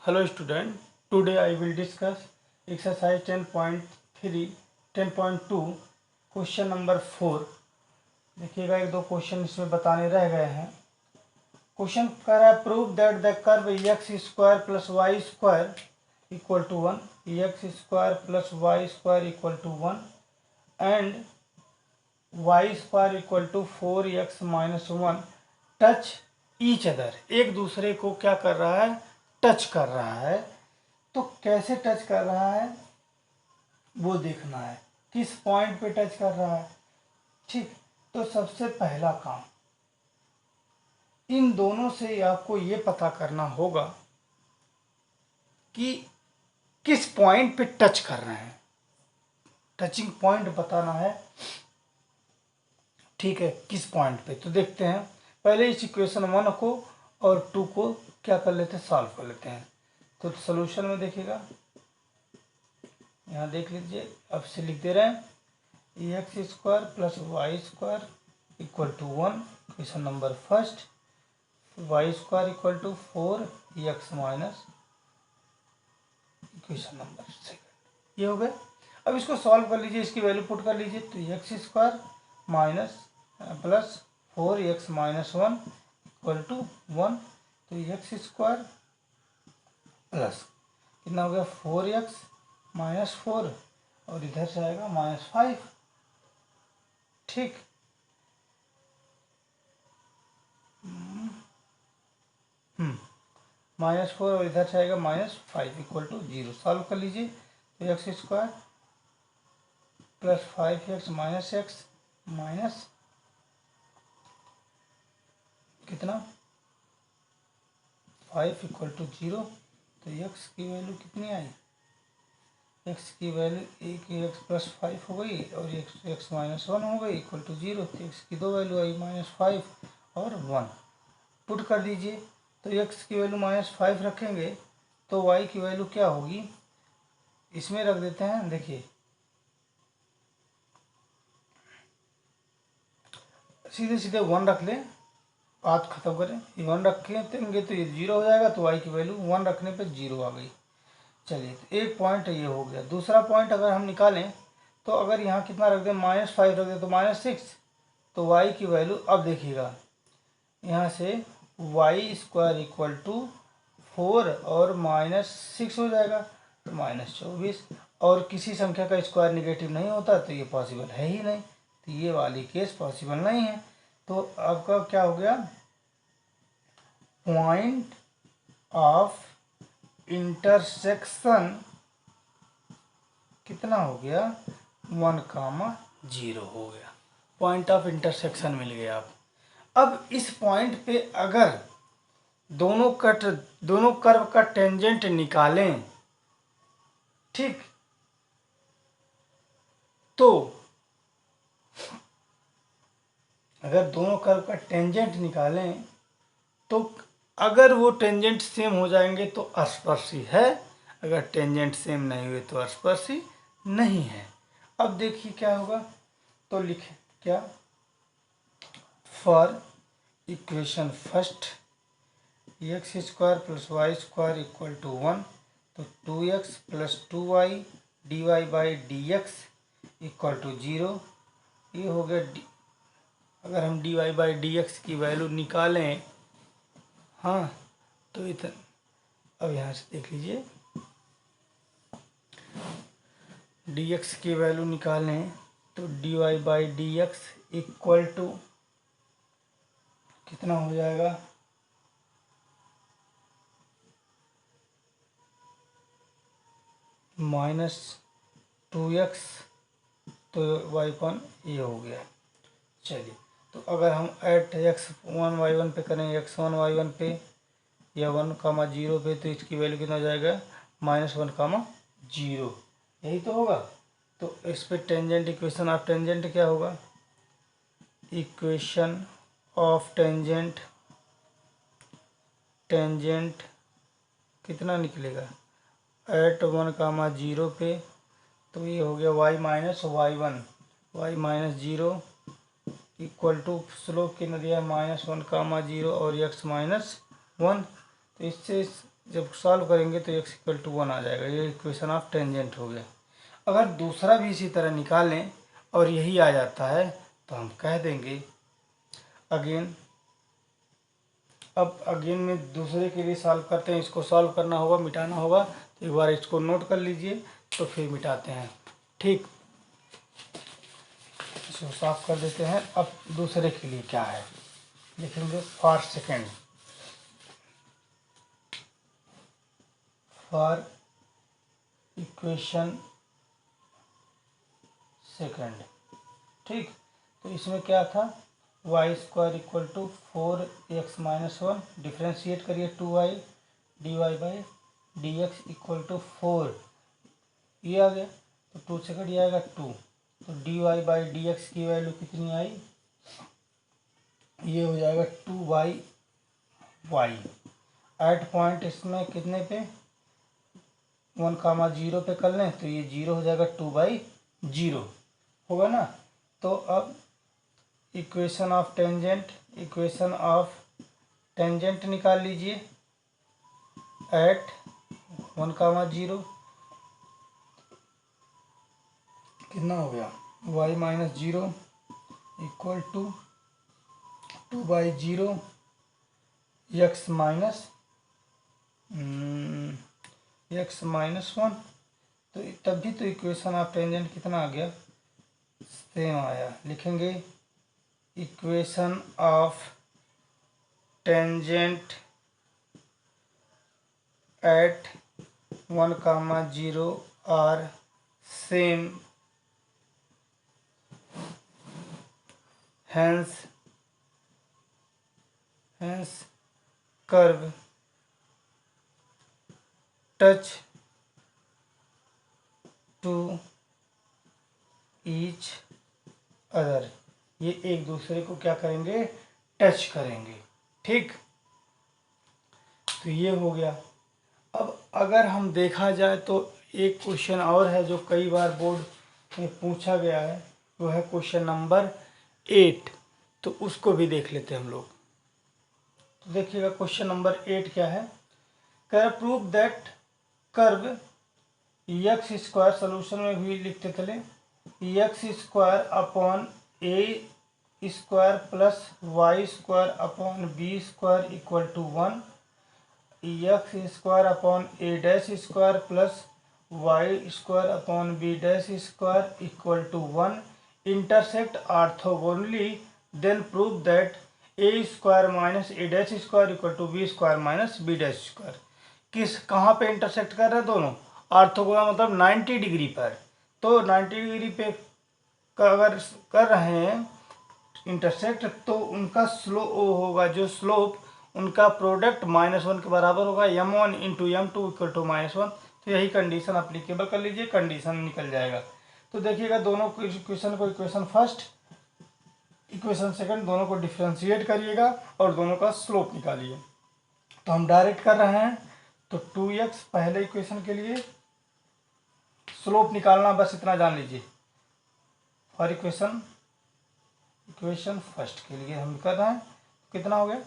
Hello student, today I will discuss exercise 10.3 10.2 question number 4। देखिएगा, एक दो क्वेश्चन इसमें बताने रह गए हैं। क्वेश्चन कह रहा है prove that the curve x square plus y square equal to 1, x square plus y square equal to 1 and y square equal to 4x minus 1 touch each other. एक दूसरे को क्या कर रहा है? टच कर रहा है। तो कैसे टच कर रहा है वो देखना है, किस पॉइंट पे टच कर रहा है। ठीक, तो सबसे पहला काम इन दोनों से आपको ये पता करना होगा कि किस पॉइंट पे टच कर रहे हैं। टचिंग पॉइंट बताना है, ठीक है, किस पॉइंट पे। तो देखते हैं, पहले इस इक्वेशन 1 को और 2 को क्या कर लेते हैं, सॉल्व कर लेते हैं। तो सॉल्यूशन में देखिएगा, यहाँ देख लीजिए, अब से लिख दे रहे हैं x square plus y square equal to 1, equation number first, y square equal to 4x minus equation number second. ये हो गए। अब इसको सॉल्व कर लीजिए, इसकी वैल्यू पुट कर लीजिए। तो x square minus plus 4x minus 1 equal to 1। तो एक्स स्क्वायर प्लस कितना हो गया 4x माइनस 4 और इधर से आएगा माइनस 5। ठीक, माइनस 4 और इधर से आएगा माइनस 5 इक्वल टू 0। सॉल्व कर लीजिए। तो x square plus 5x minus x minus कितना 5 इक्वल टू 0। तो एक्स की वैल्यू कितनी आई, एक्स की वैल्यू एक एक्स प्लस 5 हो गई और एक्स माइनस 1 हो गई इक्वल टू 0। तो एक्स की दो वैल्यू आई माइनस 5 और 1। पुट कर दीजिए। तो एक्स की वैल्यू माइनस 5 रखेंगे तो वाई की वैल्यू क्या होगी, इसमें रख देते हैं। देखिए, सीधे सीधे 1 रख लें, बात खत्म करें। ये 1 रखेंगे तो ये 0 हो जाएगा। तो वाई की वैल्यू 1 रखने पे 0 आ गई। चलिए, तो एक पॉइंट ये हो गया। दूसरा पॉइंट अगर हम निकालें तो अगर यहाँ कितना रख दें, माइनस 5 रख दें तो माइनस 6। तो वाई की वैल्यू, अब देखिएगा, यहाँ से वाई स्क्वायर इक्वल टू 4 और माइनस 6 हो जाएगा तो माइनस 24। और किसी संख्या का स्क्वायर निगेटिव नहीं होता तो ये पॉसिबल है ही नहीं। तो ये वाली केस पॉसिबल नहीं है। तो आपका क्या हो गया, पॉइंट ऑफ इंटरसेक्शन कितना हो गया, 1,0 हो गया। पॉइंट ऑफ इंटरसेक्शन मिल गया। अब इस पॉइंट पे अगर दोनों कर्व का टेंजेंट निकालें, ठीक, तो अगर दोनों कर्व का टेंजेंट निकालें तो अगर वो टेंजेंट सेम हो जाएंगे तो स्पर्शी है, अगर टेंजेंट सेम नहीं हुए तो स्पर्शी नहीं है। अब देखिए क्या होगा, तो लिखें क्या, for equation first x square plus y square equal to 1, तो 2x plus 2y dy by d x equal to 0। ये हो गया अगर हम dy बाई डी एक्स की वैल्यू निकालें, हाँ, तो इतना, अब यहाँ से देख लीजिए, dx की वैल्यू निकालें तो dy by d x equal to कितना हो जाएगा, माइनस 2x, तो y1 ये हो गया। चलिए, तो अगर हम एट x1 y1 पे करें, x1 y1 पे या 1,0 पे, तो इसकी वैल्यू कितना हो जाएगा, -1,0। यही तो होगा। तो इस पे टेंजेंट, इक्वेशन ऑफ टेंजेंट क्या होगा, इक्वेशन ऑफ टेंजेंट, टेंजेंट कितना निकलेगा एट 1,0 पे, तो ये हो गया y minus y1 y minus 0 equal to slope कितना दिया है -1,0 और x माइनस 1। तो इससे जब सॉल्व करेंगे तो x इक्वल टू 1 आ जाएगा। ये इक्वेशन ऑफ टेंजेंट हो गया। अगर दूसरा भी इसी तरह निकालें और यही आ जाता है तो हम कह देंगे अगेन। अब अगेन में दूसरे के लिए सॉल्व करते हैं। इसको सॉल्व करना होगा, मिटाना होगा, तो एक बार इसको नोट कर लीजिए तो फिर मिटाते हैं। ठीक, इसको साफ कर देते हैं। अब दूसरे के लिए क्या है लिखेंगे, for second, for equation second. ठीक, तो इसमें क्या था, y square equal to 4x-1, differentiate करिए 2y dy/dx इक्वल टू 4, ये आ गया। तो 2 से कट जाएगा 2, तो dy/dx की वैल्यू कितनी आई, ये हो जाएगा 2y। एट पॉइंट इसमें कितने पे, 1, 0 पे कर लें तो ये 0 हो जाएगा, 2/0 होगा ना। तो अब इक्वेशन ऑफ टेंजेंट निकाल लीजिए एट 1, 0, कितना हो गया, y-0 इक्वल टू 2/0 x-1। तो तभी तो इक्वेशन ऑफ टेंजेंट कितना आ गया, सेम आया। लिखेंगे equation of tangent at 1, 0 are same, hence curve touch to each other, ये एक दूसरे को क्या करेंगे, टच करेंगे। ठीक, तो ये हो गया। अब अगर हम देखा जाए तो एक क्वेश्चन और है जो कई बार बोर्ड में पूछा गया है, वो है क्वेश्चन नंबर 8। तो उसको भी देख लेते हैं हम लोग। तो देखिएगा क्वेश्चन नंबर 8 क्या है, can prove that curve x square, solution में भी लिखते चले, x square upon a square plus y square upon b square equal to 1, x square upon a dash square plus y square upon b dash square equal to 1 intersect orthogonally, then prove that a square minus a dash square equal to b square minus b dash square. किस, कहाँ पे intersect कर रहे हैं दोनों, orthogonal मतलब 90 degree पर। तो 90 डिग्री पे अगर कर रहे हैं इंटरसेक्ट तो उनका स्लोप होगा, जो स्लोप उनका प्रोडक्ट -1 के बराबर होगा, m1 into m2 equal to -1। तो यही कंडीशन अप्लीकेबल कर लीजिए, कंडीशन निकल जाएगा। तो देखिएगा दोनों इक्वेशन को, इक्वेशन फर्स्ट इक्वेशन सेकंड दोनों को डिफ्रेंशिएट करिएगा और दोनों का स्लोप निकालिए। तो हम डायरेक्ट कर रहे हैं, तो 2x पहले इक्वेशन के लिए, स्लोप निकालना बस इतना जान लीजिए। और इक्वेशन फर्स्ट के लिए हम कर रहे हैं, कितना हो गया,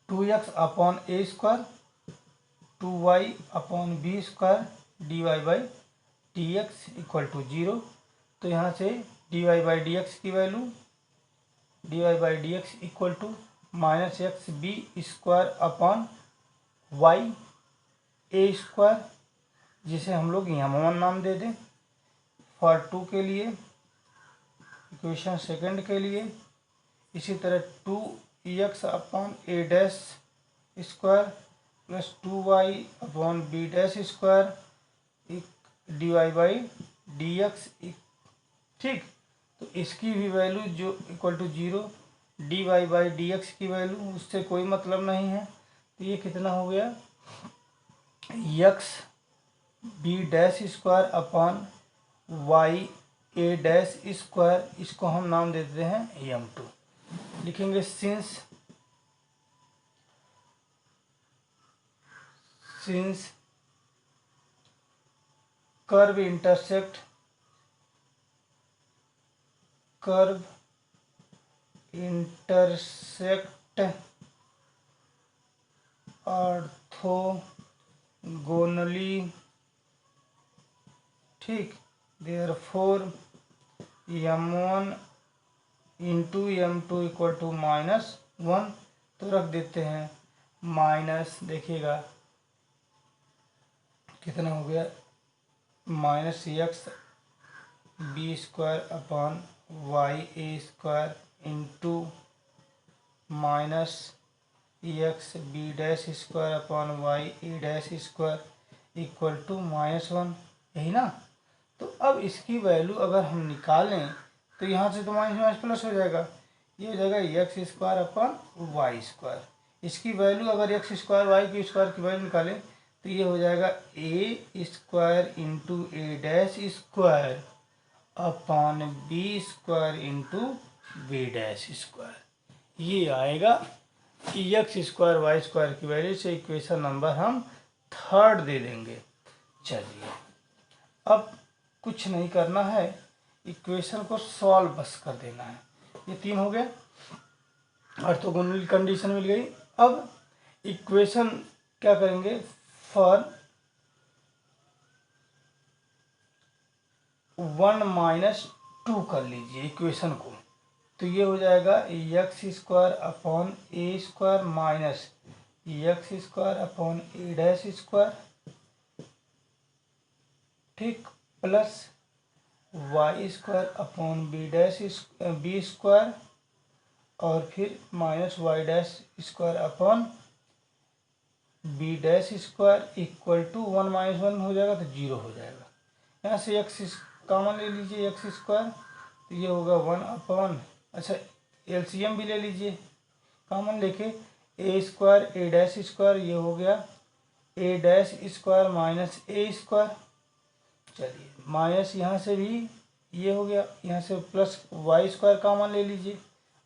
2x upon a square 2y upon b square dy/dx equal to 0। तो यहाँ से dy/dx की वैल्यू, dy/dx equal to -xb square upon y a square, जिसे हम लोग m1 नाम दे दें। फॉर 2 के लिए, इक्वेशन सेकंड के लिए इसी तरह 2x upon a dash square plus 2y upon b dash square dy/dx। ठीक, तो इसकी भी वैल्यू जो इक्वल टू 0, dy/dx की वैल्यू उससे कोई मतलब नहीं है। तो ये कितना हो गया, x b dash square upon y a dash square, इसको हम नाम देते हैं m2। लिखेंगे since curve intersect orthogonally orthogonally, ठीक। Therefore m1 into m2 equal to -1, तो रख देते हैं माइनस, देखिएगा कितना हो गया, -x b square upon y a square into -x b dash square upon y a dash square equal to -1, यही ना। तो अब इसकी वैल्यू अगर हम निकालें तो यहाँ से तो माइनस माइनस प्लस हो जाएगा, ये हो जाएगा x square upon y square. इसकी वैल्यू अगर एक्स स्क्वायर वाई की स्क्वायर की वैल्यू निकालें तो ये हो जाएगा a square into a dash square upon b square into b dash square. ये आएगा एक्स स्क्वायर वाई स्क्वायर की वैल्यू से इक्वेशन नंबर हम 3 दे देंगे। चलिए अब कुछ नहीं करना है, इक्वेशन को सॉल्व बस कर देना है। ये 3 हो गया, ऑर्थोगोनल कंडीशन मिल गई। अब इक्वेशन क्या करेंगे, फॉर 1 - 2 कर लीजिए इक्वेशन को, तो ये हो जाएगा x square upon a square minus x square upon a dash square, ठीक, plus y square upon b dash b square और फिर minus y dash square upon b dash square equal to 1 - 1 हो जाएगा तो 0 हो जाएगा। यहाँ से एक्स कॉमन ले लीजिए, एक्स स्क्वायर, तो ये होगा 1 अपॉन, अच्छा एलसीएम भी ले लीजिए कॉमन लेके, ए स्क्वायर ए डैश स्क्वायर, ये हो गया ए dash square minus a square. चलिए माइनस यहाँ से भी ये हो गया, यहाँ से प्लस वाई स्क्वायर कॉमन ले लीजिए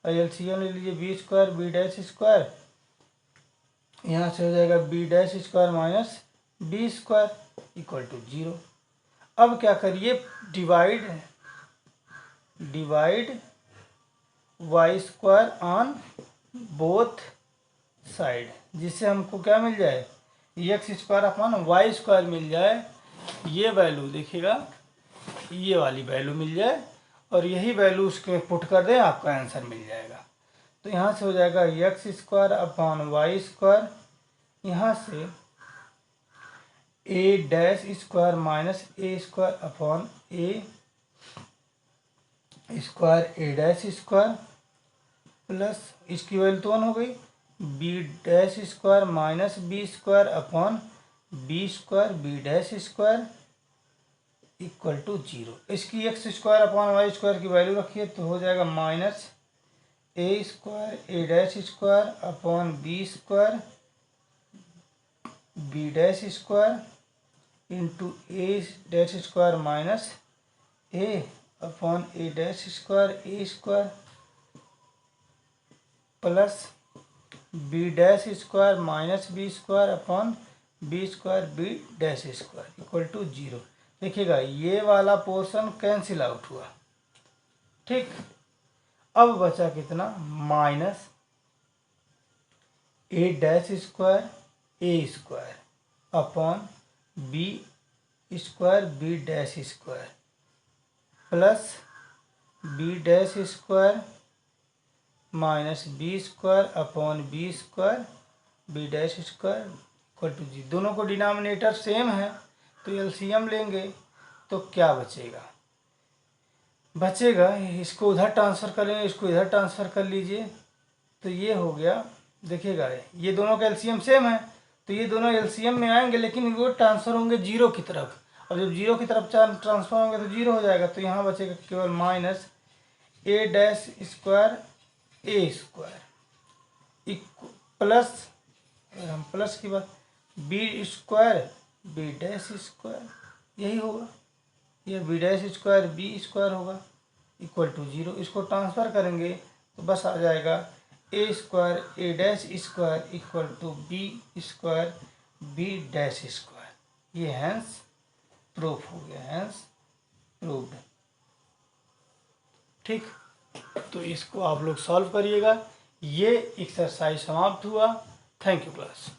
और एलसीएम ले लीजिए, b square b dash square, यहाँ से हो जाएगा b dash square minus b square equal to 0। अब क्या करिए, divide y square on both side, जिससे हमको क्या मिल जाए, x square upon y square मिल जाए। ये वैल्यू देखिएगा, ये वाली वैल्यू मिल जाए और यही वैल्यू उसके पुट कर दें, आपका आंसर मिल जाएगा। तो यहाँ से हो जाएगा x square upon y square, यहाँ से a dash square minus a square upon a square a dash square plus इसकी वैल्यू तो 1 हो गई, b dash square minus b square upon b square b dash square equal to 0। इसकी x square upon y square की value रखिए तो हो जाएगा minus a square a dash square upon b square b dash square into a dash square minus a upon a dash square a square plus b dash square minus b square upon b square b dash square equal to 0। देखिएगा ये वाला portion cancel out हुआ, ठीक। अब बचा कितना, minus a dash square a square upon b square b dash square plus b dash square minus b square upon b square b dash square equal to 0। दोनों को डिनोमिनेटर सेम है तो LCM लेंगे तो क्या बचेगा, इसको उधर ट्रांसफ़र कर लेंगे, इसको इधर ट्रांसफ़र कर लीजिए तो ये हो गया। देखिएगा ये दोनों का एलसीएम सेम है तो ये दोनों एलसीएम में आएंगे, लेकिन वो ट्रांसफ़र होंगे 0 की तरफ, और जब 0 की तरफ ट्रांसफ़र होंगे तो 0 हो जाएगा। तो यहाँ बचेगा केवल minus a dash square a square plus, अगर हम प्लस की बात, b square b dash square, यही होगा, ये b dash square b square होगा इक्वल टू 0। इसको ट्रांसफ़र करेंगे तो बस आ जाएगा a square a dash square equal to b square b dash square. ये हैंस प्रूफ हो गया, हैंस प्रूव्ड, ठीक। तो इसको आप लोग सॉल्व करिएगा। ये एक्सरसाइज समाप्त हुआ। Thank you class.